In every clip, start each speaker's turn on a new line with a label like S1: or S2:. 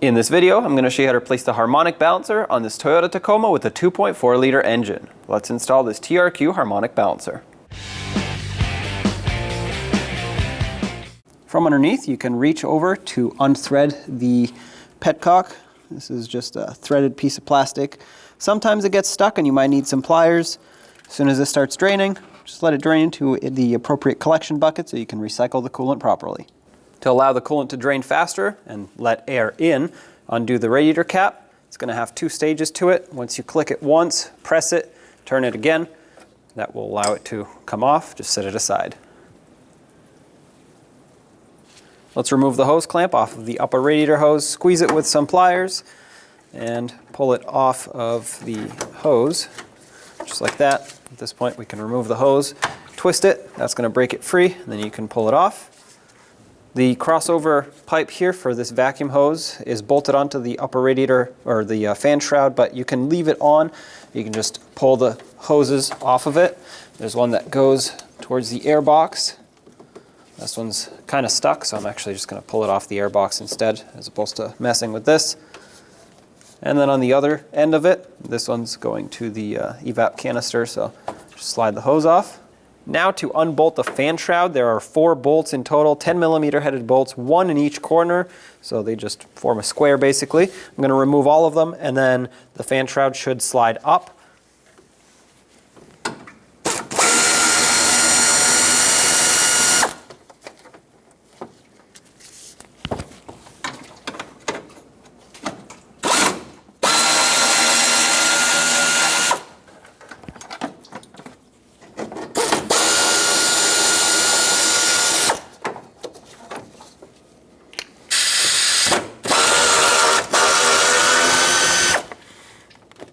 S1: In this video, I'm going to show you how to replace the harmonic balancer on this Toyota Tacoma with a 2.4 liter engine. Let's install this TRQ harmonic balancer. From underneath, you can reach over to unthread the petcock. This is just a threaded piece of plastic. Sometimes it gets stuck and you might need some pliers. As soon as this starts draining, just let it drain into the appropriate collection bucket so you can recycle the coolant properly. To allow the coolant to drain faster and let air in, undo the radiator cap. It's going to have two stages to it. Once you click it once, press it, turn it again. That will allow it to come off. Just set it aside. Let's remove the hose clamp off of the upper radiator hose, squeeze it with some pliers, and pull it off of the hose, just like that. At this point, we can remove the hose, twist it. That's going to break it free, and then you can pull it off. The crossover pipe here for this vacuum hose is bolted onto the upper radiator or the fan shroud, but you can leave it on. You can just pull the hoses off of it. There's one that goes towards the air box. This one's kind of stuck, so I'm actually just going to pull it off the air box instead, as opposed to messing with this. And then on the other end of it, this one's going to the evap canister, so just slide the hose off. Now to unbolt the fan shroud, there are 4 bolts in total, 10mm headed bolts, 1 in each corner, so they just form a square basically. I'm going to remove all of them, and then the fan shroud should slide up.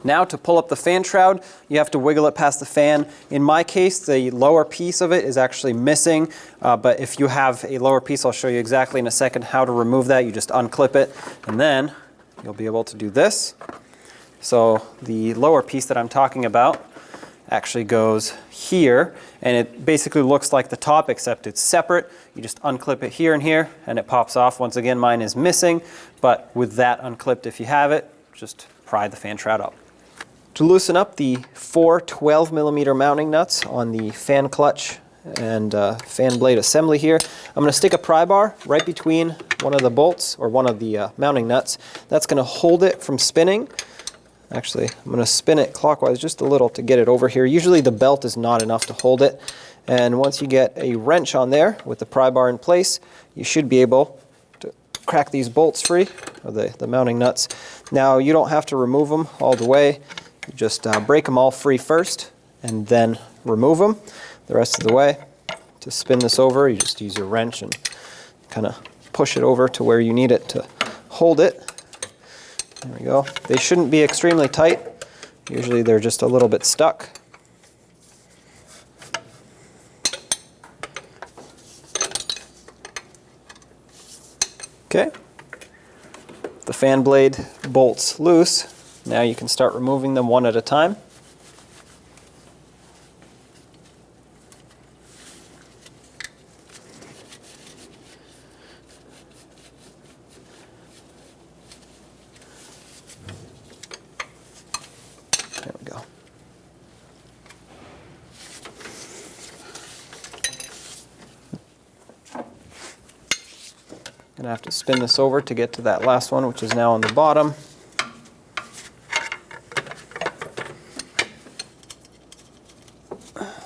S1: Now to pull up the fan shroud, you have to wiggle it past the fan. In my case, the lower piece of it is actually missing, but if you have a lower piece, I'll show you exactly in a second how to remove that. You just unclip it, and then you'll be able to do this. So the lower piece that I'm talking about actually goes here, and it basically looks like the top, except it's separate. You just unclip it here and here, and it pops off. Once again, mine is missing, but with that unclipped, if you have it, just pry the fan shroud up. To loosen up the 4 12mm mounting nuts on the fan clutch and fan blade assembly here, I'm going to stick a pry bar right between one of the bolts, or one of the mounting nuts. That's going to hold it from spinning. Actually, I'm going to spin it clockwise just a little to get it over here. Usually the belt is not enough to hold it. And once you get a wrench on there with the pry bar in place, you should be able to crack these bolts free, or the mounting nuts. Now, you don't have to remove them all the way. You just break them all free first and then remove them the rest of the way. To spin this over, you just use your wrench and kind of push it over to where you need it to hold it. There we go. They shouldn't be extremely tight. Usually they're just a little bit stuck. Okay. The fan blade bolts loose. Now you can start removing them one at a time. There we go. Gonna have to spin this over to get to that last one, which is now on the bottom.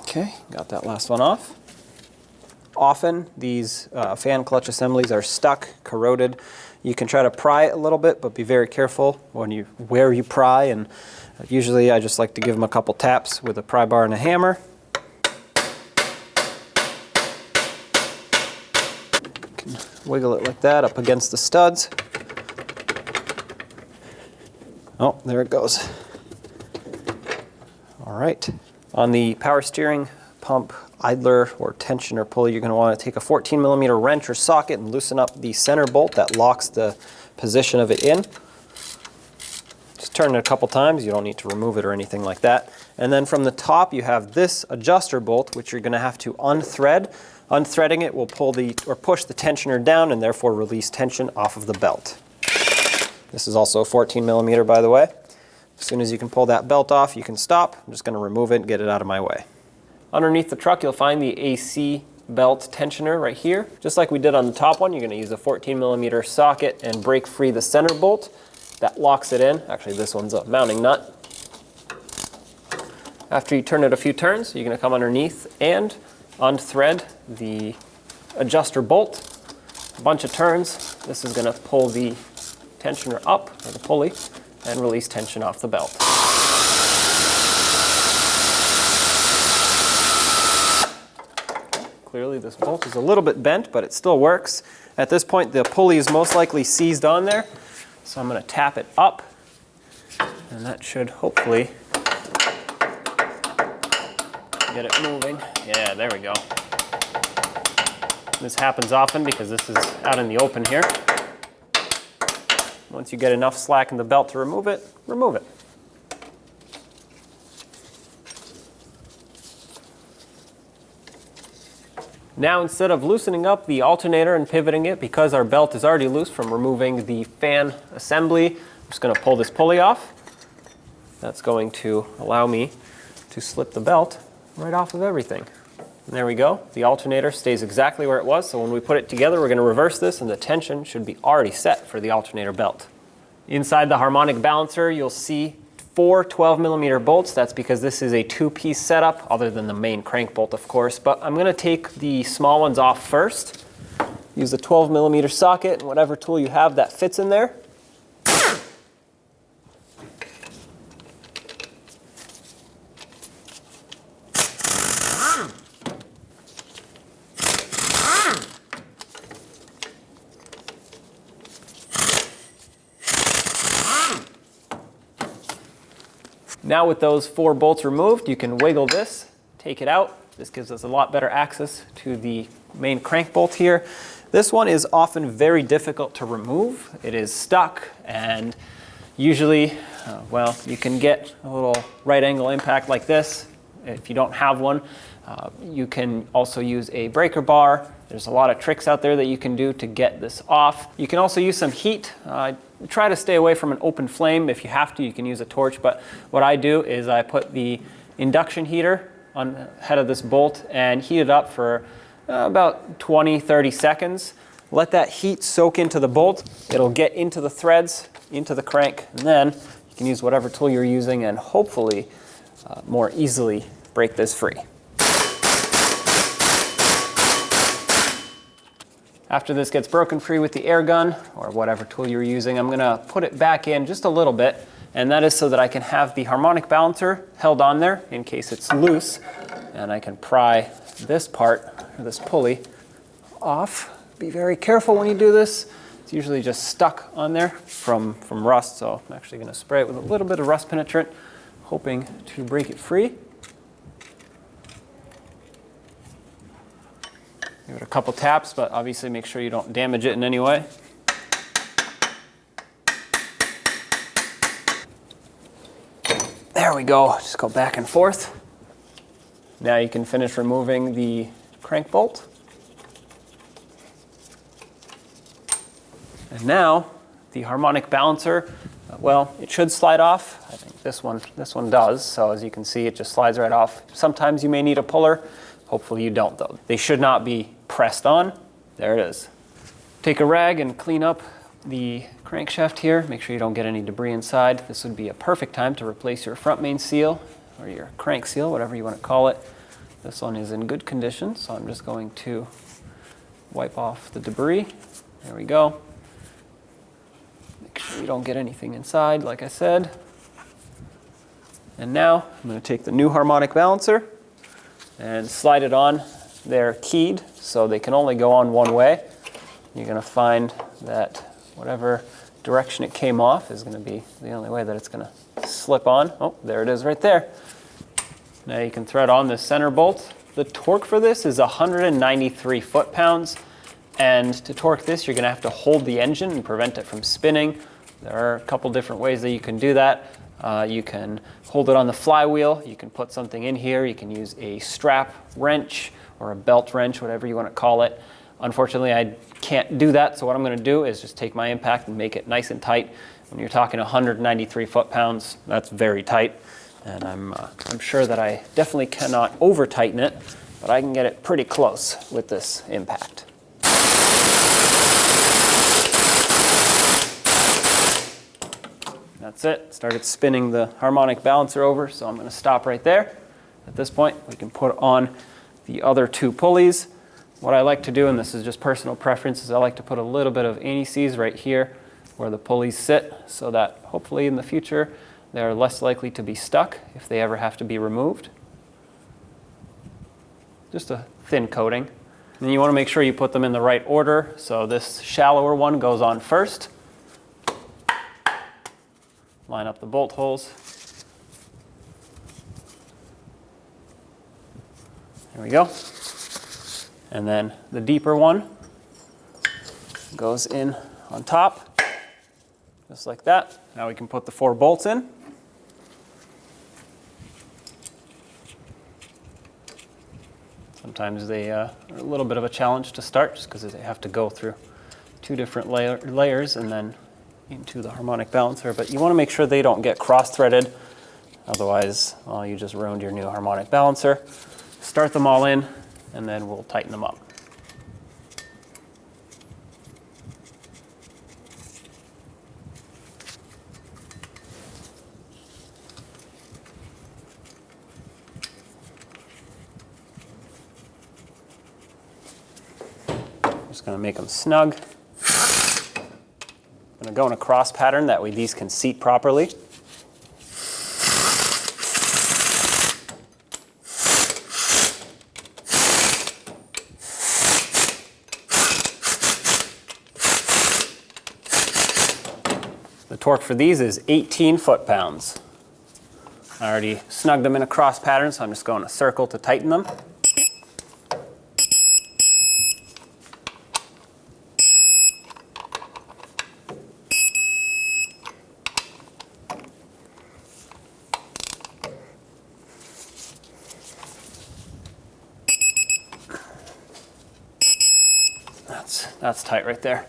S1: Okay, got that last one off. Often these fan clutch assemblies are stuck, corroded. You can try to pry it a little bit, but be very careful where you pry. And usually I just like to give them a couple taps with a pry bar and a hammer. You can wiggle it like that up against the studs. Oh, there it goes. All right. On the power steering pump idler or tensioner pulley, you're going to want to take a 14mm wrench or socket and loosen up the center bolt that locks the position of it in. Just turn it a couple times. You don't need to remove it or anything like that. And then from the top, you have this adjuster bolt, which you're going to have to unthread. Unthreading it will pull or push the tensioner down and therefore release tension off of the belt. This is also a 14mm, by the way. As soon as you can pull that belt off, you can stop. I'm just going to remove it and get it out of my way. Underneath the truck, you'll find the AC belt tensioner right here. Just like we did on the top one, you're going to use a 14mm socket and break free the center bolt. That locks it in. Actually, this one's a mounting nut. After you turn it a few turns, you're going to come underneath and unthread the adjuster bolt. A bunch of turns. This is going to pull the tensioner up, or the pulley, and release tension off the belt. Clearly this bolt is a little bit bent, but it still works. At this point, the pulley is most likely seized on there, so I'm going to tap it up, and that should hopefully get it moving. Yeah, there we go. This happens often because this is out in the open here. Once you get enough slack in the belt to remove it, remove it. Now, instead of loosening up the alternator and pivoting it, because our belt is already loose from removing the fan assembly, I'm just going to pull this pulley off. That's going to allow me to slip the belt right off of everything. And there we go. The alternator stays exactly where it was, so when we put it together, we're going to reverse this, and the tension should be already set for the alternator belt. Inside the Harmonic balancer, you'll see 4 12mm bolts. That's because this is a 2-piece setup, other than the main crank bolt, of course. But I'm going to take the small ones off first. Use a 12mm socket and whatever tool you have that fits in there. Now with those 4 bolts removed, you can wiggle this, take it out. This gives us a lot better access to the main crank bolt here. This one is often very difficult to remove. It is stuck, and usually, well, you can get a little right angle impact like this. If you don't have one, you can also use a breaker bar. There's a lot of tricks out there that you can do to get this off. You can also use some heat. Try to stay away from an open flame. If you have to, you can use a torch, but what I do is I put the induction heater on the head of this bolt and heat it up for about 20-30 seconds. Let that heat soak into the bolt. It'll get into the threads, into the crank, and then you can use whatever tool you're using and hopefully more easily break this free. After this gets broken free with the air gun, or whatever tool you're using, I'm going to put it back in just a little bit, and that is so that I can have the harmonic balancer held on there in case it's loose, and I can pry this part, or this pulley, off. Be very careful when you do this. It's usually just stuck on there from rust, so I'm actually going to spray it with a little bit of rust penetrant, hoping to break it free. Give it a couple taps, but obviously make sure you don't damage it in any way. There we go. Just go back and forth. Now you can finish removing the crank bolt. And now the harmonic balancer, well, it should slide off. I think this one does. So as you can see, it just slides right off. Sometimes you may need a puller. Hopefully you don't, though. They should not be pressed on. There it is. Take a rag and clean up the crankshaft here. Make sure you don't get any debris inside. This would be a perfect time to replace your front main seal or your crank seal, whatever you want to call it. This one is in good condition, so I'm just going to wipe off the debris. There we go. Make sure you don't get anything inside, like I said. And now I'm going to take the new harmonic balancer and slide it on. They're keyed, so they can only go on one way. You're going to find that whatever direction it came off is going to be the only way that it's going to slip on. Oh, there it is right there. Now you can thread on the center bolt. The torque for this is 193 foot-pounds, and to torque this, you're going to have to hold the engine and prevent it from spinning. There are a couple different ways that you can do that. You can hold it on the flywheel. You can put something in here. You can use a strap wrench or a belt wrench, whatever you want to call it. Unfortunately, I can't do that, so what I'm going to do is just take my impact and make it nice and tight. When you're talking 193 foot-pounds, that's very tight, and I'm sure that I definitely cannot over-tighten it, but I can get it pretty close with this impact. That's it. Started spinning the harmonic balancer over, so I'm going to stop right there. At this point, we can put on the other two pulleys. What I like to do, and this is just personal preference, is I like to put a little bit of anti-seize right here where the pulleys sit, so that hopefully in the future they're less likely to be stuck if they ever have to be removed. Just a thin coating. And you want to make sure you put them in the right order, so this shallower one goes on first. Line up the bolt holes. There we go. And then the deeper one goes in on top, just like that. Now we can put the 4 bolts in. Sometimes they are a little bit of a challenge to start just because they have to go through 2 different layers and then into the harmonic balancer, but you want to make sure they don't get cross-threaded, otherwise, well, you just ruined your new harmonic balancer. Start them all in, and then we'll tighten them up. Just going to make them snug. I'm going to go in a cross pattern, that way these can seat properly. The torque for these is 18 foot-pounds. I already snugged them in a cross pattern, so I'm just going a circle to tighten them. That's tight right there.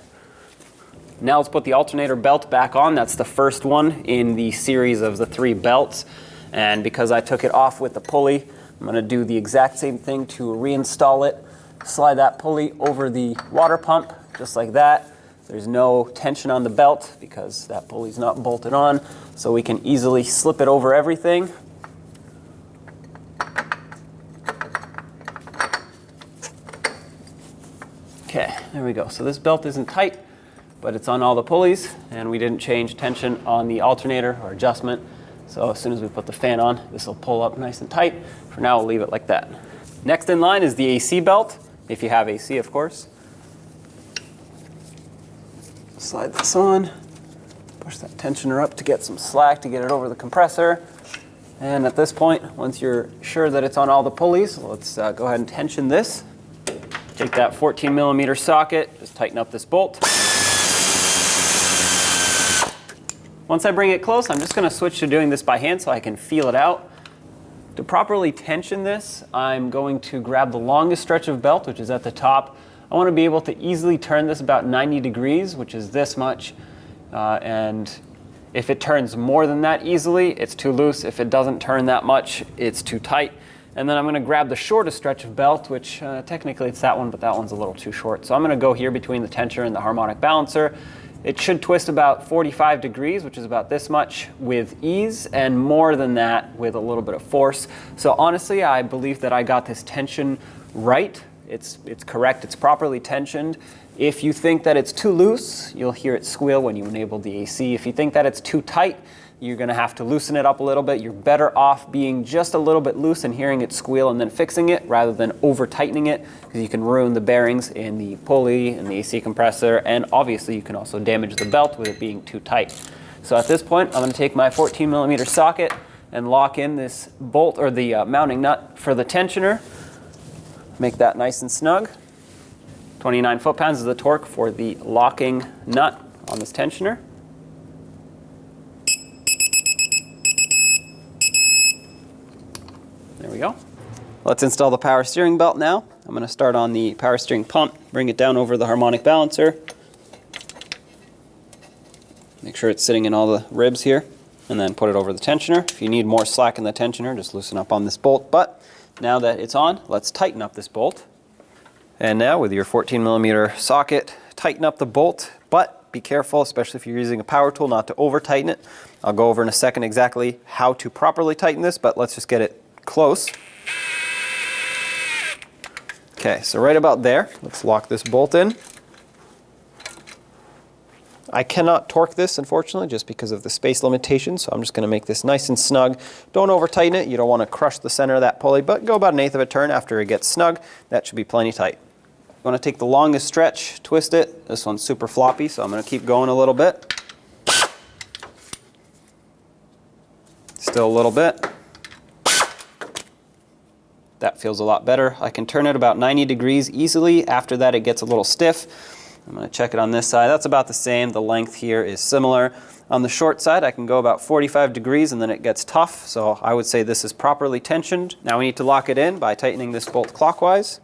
S1: Now let's put the alternator belt back on. That's the first one in the series of the 3 belts. And because I took it off with the pulley, I'm going to do the exact same thing to reinstall it. Slide that pulley over the water pump, just like that. There's no tension on the belt because that pulley's not bolted on, so we can easily slip it over everything. Okay, there we go. So this belt isn't tight, but it's on all the pulleys, and we didn't change tension on the alternator or adjustment. So as soon as we put the fan on, this will pull up nice and tight. For now, we'll leave it like that. Next in line is the AC belt, if you have AC, of course. Slide this on, push that tensioner up to get some slack to get it over the compressor. And at this point, once you're sure that it's on all the pulleys, let's go ahead and tension this. Take that 14mm socket, just tighten up this bolt. Once I bring it close, I'm just going to switch to doing this by hand so I can feel it out. To properly tension this, I'm going to grab the longest stretch of belt, which is at the top. I want to be able to easily turn this about 90 degrees, which is this much. And if it turns more than that easily, it's too loose. If it doesn't turn that much, it's too tight. And then I'm going to grab the shortest stretch of belt, which technically it's that one, but that one's a little too short. So I'm going to go here between the tensioner and the harmonic balancer. It should twist about 45 degrees, which is about this much, with ease, and more than that with a little bit of force. So honestly, I believe that I got this tension right. It's correct. It's properly tensioned. If you think that it's too loose, you'll hear it squeal when you enable the AC. If you think that it's too tight, you're going to have to loosen it up a little bit. You're better off being just a little bit loose and hearing it squeal and then fixing it rather than over tightening it, because you can ruin the bearings in the pulley and the AC compressor, and obviously you can also damage the belt with it being too tight. So at this point, I'm going to take my 14mm socket and lock in this bolt, or the mounting nut for the tensioner. Make that nice and snug. 29 foot-pounds is the torque for the locking nut on this tensioner. There we go. Let's install the power steering belt now. I'm going to start on the power steering pump, bring it down over the harmonic balancer. Make sure it's sitting in all the ribs here, and then put it over the tensioner. If you need more slack in the tensioner, just loosen up on this bolt. But now that it's on, let's tighten up this bolt. And now with your 14mm socket, tighten up the bolt, but be careful, especially if you're using a power tool, not to over tighten it. I'll go over in a second exactly how to properly tighten this, but let's just get it close. Okay, so right about there, let's lock this bolt in. I cannot torque this, unfortunately, just because of the space limitation, so I'm just going to make this nice and snug. Don't over tighten it. You don't want to crush the center of that pulley, but go about 1/8 of a turn after it gets snug. That should be plenty tight. You want to take the longest stretch, twist it. This one's super floppy, so I'm going to keep going a little bit. Still a little bit. That feels a lot better. I can turn it about 90 degrees easily. After that, it gets a little stiff. I'm going to check it on this side. That's about the same. The length here is similar. On the short side, I can go about 45 degrees and then it gets tough. So I would say this is properly tensioned. Now we need to lock it in by tightening this bolt clockwise.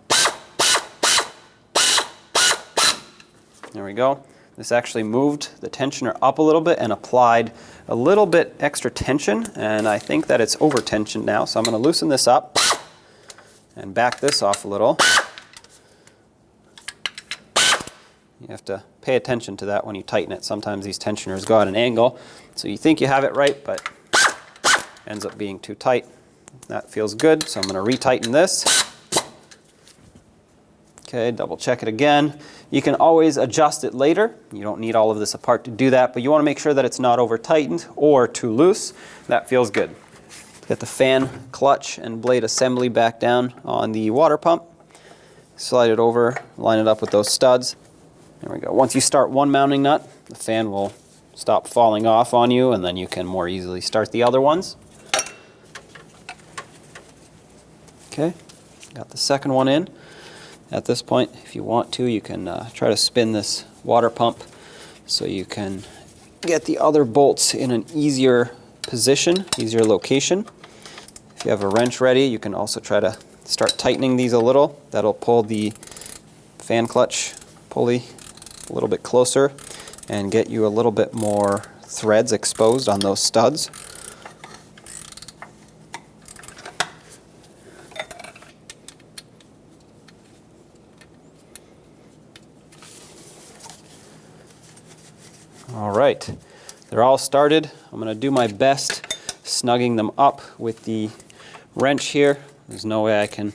S1: There we go. This actually moved the tensioner up a little bit and applied a little bit extra tension. And I think that it's over tensioned now. So I'm going to loosen this up and back this off a little. You have to pay attention to that when you tighten it. Sometimes these tensioners go at an angle, so you think you have it right, but ends up being too tight. That feels good, so I'm going to retighten this. Okay, double check it again. You can always adjust it later. You don't need all of this apart to do that, but you want to make sure that it's not over tightened or too loose. That feels good. Get the fan clutch and blade assembly back down on the water pump. Slide it over, line it up with those studs. There we go. Once you start one mounting nut, the fan will stop falling off on you, and then you can more easily start the other ones. Okay, got the second one in. At this point, if you want to, you can try to spin this water pump so you can get the other bolts in an easier position, easier location. If you have a wrench ready, you can also try to start tightening these a little. That'll pull the fan clutch pulley a little bit closer and get you a little bit more threads exposed on those studs. All right, they're all started. I'm going to do my best snugging them up with the wrench here. There's no way I can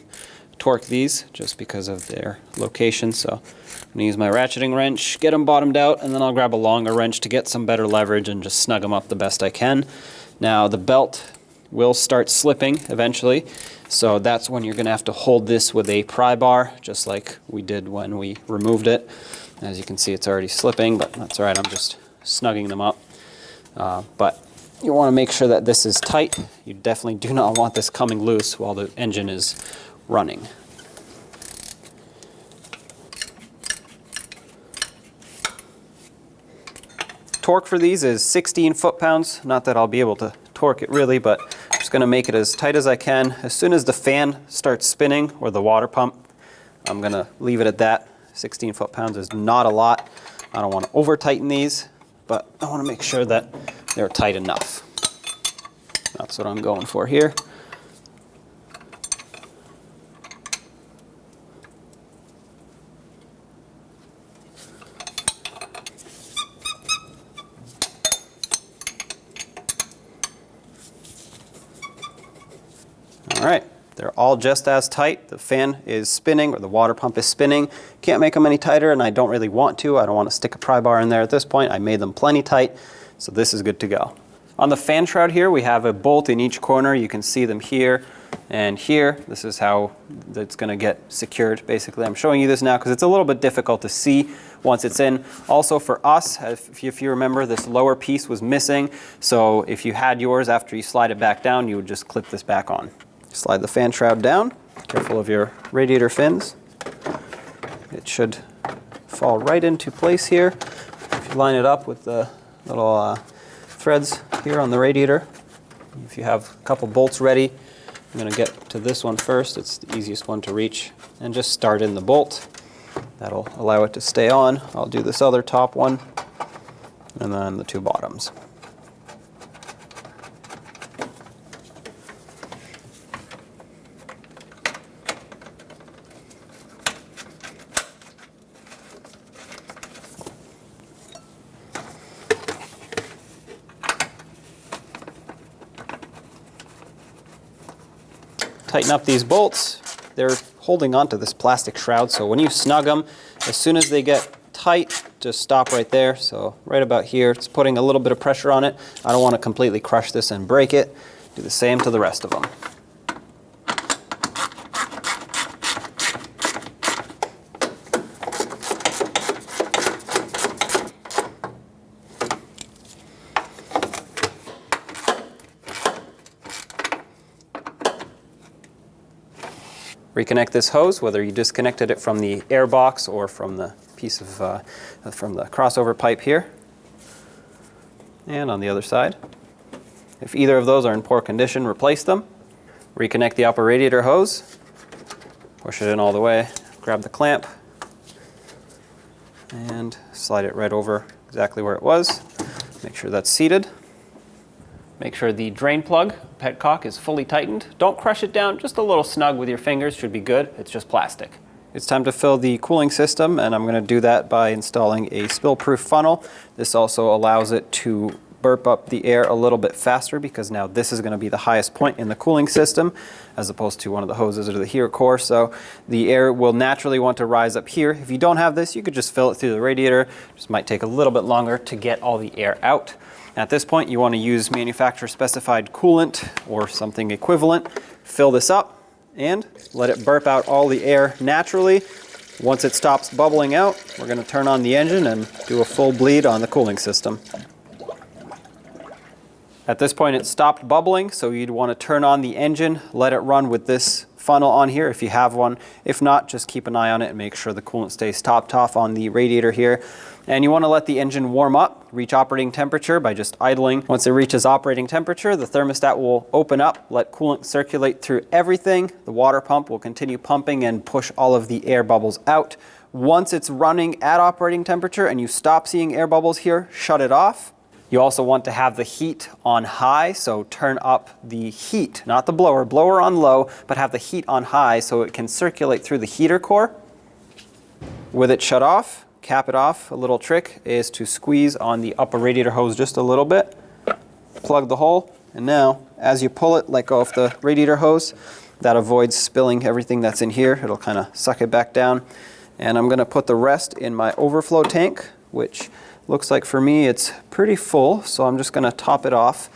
S1: torque these just because of their location, so I'm going to use my ratcheting wrench, get them bottomed out, and then I'll grab a longer wrench to get some better leverage and just snug them up the best I can. Now the belt will start slipping eventually, so that's when you're going to have to hold this with a pry bar, just like we did when we removed it. As you can see, it's already slipping, but that's all right. I'm just snugging them up. But you want to make sure that this is tight. You definitely do not want this coming loose while the engine is running. Torque for these is 16 foot-pounds. Not that I'll be able to torque it really, but I'm just going to make it as tight as I can. As soon as the fan starts spinning, or the water pump, I'm going to leave it at that. 16 foot-pounds is not a lot. I don't want to over-tighten these, but I want to make sure that they're tight enough. That's what I'm going for here. All right, they're all just as tight. The fan is spinning, or the water pump is spinning. Can't make them any tighter, and I don't really want to. I don't want to stick a pry bar in there at this point. I made them plenty tight, so this is good to go. On the fan shroud here, we have a bolt in each corner. You can see them here and here. This is how it's going to get secured, basically. I'm showing you this now because it's a little bit difficult to see once it's in. Also for us, if you remember, this lower piece was missing, so if you had yours, after you slide it back down, you would just clip this back on. Slide the fan shroud down. Careful of your radiator fins. It should fall right into place here. If you line it up with the little threads here on the radiator, if you have a couple bolts ready, I'm going to get to this one first. It's the easiest one to reach, and just start in the bolt. That'll allow it to stay on. I'll do this other top one, and then the two bottoms. Tighten up these bolts. They're holding onto this plastic shroud, so when you snug them, as soon as they get tight, just stop right there. So right about here, it's putting a little bit of pressure on it. I don't want to completely crush this and break it. Do the same to the rest of them. Reconnect this hose, whether you disconnected it from the air box or from the piece of from the crossover pipe here. And on the other side. If either of those are in poor condition, replace them. Reconnect the upper radiator hose. Push it in all the way. Grab the clamp and slide it right over exactly where it was. Make sure that's seated. Make sure the drain plug, petcock, is fully tightened. Don't crush it down, just a little snug with your fingers should be good. It's just plastic. It's time to fill the cooling system, and I'm going to do that by installing a spill-proof funnel. This also allows it to burp up the air a little bit faster, because now this is going to be the highest point in the cooling system as opposed to one of the hoses or the heater core. So the air will naturally want to rise up here. If you don't have this, you could just fill it through the radiator. Just might take a little bit longer to get all the air out. At this point, you want to use manufacturer specified coolant or something equivalent. Fill this up and let it burp out all the air naturally. Once it stops bubbling out, we're going to turn on the engine and do a full bleed on the cooling system. At this point, it stopped bubbling, so you'd want to turn on the engine, let it run with this funnel on here if you have one. If not, just keep an eye on it and make sure the coolant stays topped off on the radiator here. And you want to let the engine warm up, reach operating temperature by just idling. Once it reaches operating temperature, the thermostat will open up, let coolant circulate through everything. The water pump will continue pumping and push all of the air bubbles out. Once it's running at operating temperature and you stop seeing air bubbles here, shut it off. You also want to have the heat on high, so turn up the heat, not the blower. Blower on low, but have the heat on high so it can circulate through the heater core. With it shut off, cap it off. A little trick is to squeeze on the upper radiator hose just a little bit. Plug the hole, and now as you pull it, let go of the radiator hose. That avoids spilling everything that's in here. It'll kind of suck it back down. And I'm going to put the rest in my overflow tank, which looks like for me it's pretty full, so I'm just going to top it off.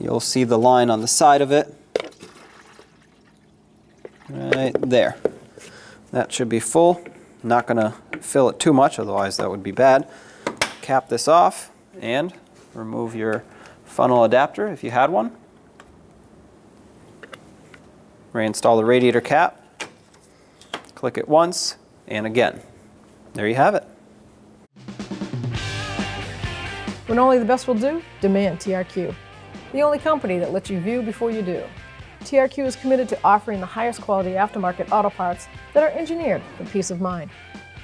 S1: You'll see the line on the side of it. Right there. That should be full. Not going to fill it too much, otherwise that would be bad. Cap this off and remove your funnel adapter if you had one. Reinstall the radiator cap. Click it once and again. There you have it.
S2: When only the best will do, demand TRQ. The only company that lets you view before you do. TRQ is committed to offering the highest quality aftermarket auto parts that are engineered for peace of mind.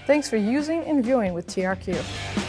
S2: Thanks for using and viewing with TRQ.